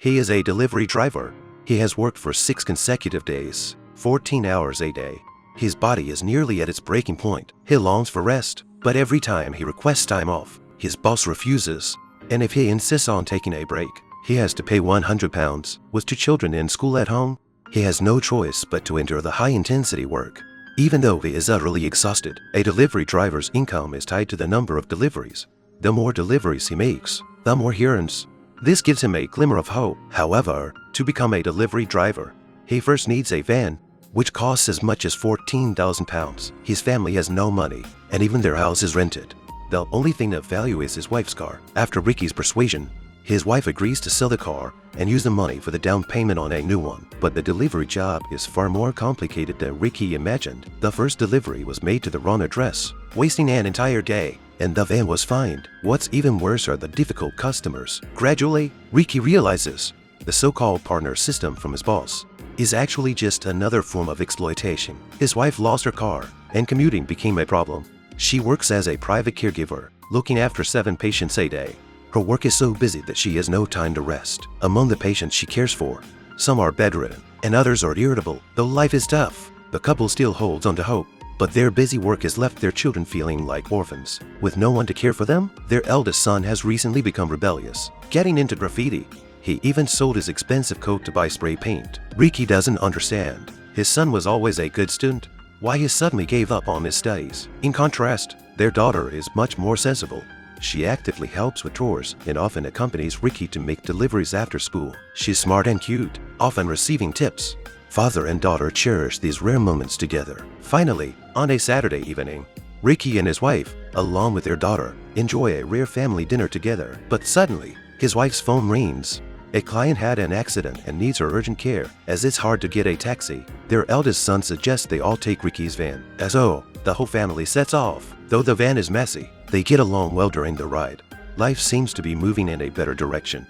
He is a delivery driver. He has worked for 6 consecutive days, 14 hours a day. His body is nearly at its breaking point. He longs for rest, but every time he requests time off, his boss refuses. And if he insists on taking a break, he has to pay £100. With 2 children in school at home, he has no choice but to endure the high-intensity work. Even though he is utterly exhausted, a delivery driver's income is tied to the number of deliveries. The more deliveries he makes, the more he earns. This gives him a glimmer of hope. However, to become a delivery driver, he first needs a van, which costs as much as £14,000. His family has no money, and even their house is rented. The only thing of value is his wife's car. After Ricky's persuasion, his wife agrees to sell the car and use the money for the down payment on a new one. But the delivery job is far more complicated than Ricky imagined. The first delivery was made to the wrong address, wasting an entire day, and the van was fined. What's even worse are the difficult customers. Gradually, Ricky realizes the so-called partner system from his boss is actually just another form of exploitation. His wife lost her car, and commuting became a problem. She works as a private caregiver, looking after 7 patients a day. Her work is so busy that she has no time to rest. Among the patients she cares for, some are bedridden, and others are irritable. Though life is tough, the couple still holds on to hope. But their busy work has left their children feeling like orphans. With no one to care for them, their eldest son has recently become rebellious, getting into graffiti. He even sold his expensive coat to buy spray paint. Ricky doesn't understand. His son was always a good student. Why he suddenly gave up on his studies? In contrast, their daughter is much more sensible. She actively helps with chores and often accompanies Ricky to make deliveries after school. She's smart and cute, often receiving tips. Father and daughter cherish these rare moments together. Finally, on a Saturday evening, Ricky and his wife, along with their daughter, enjoy a rare family dinner together. But suddenly, his wife's phone rings. A client had an accident and needs her urgent care. As it's hard to get a taxi, their eldest son suggests they all take Ricky's van. So, the whole family sets off. Though the van is messy, they get along well during the ride. Life seems to be moving in a better direction.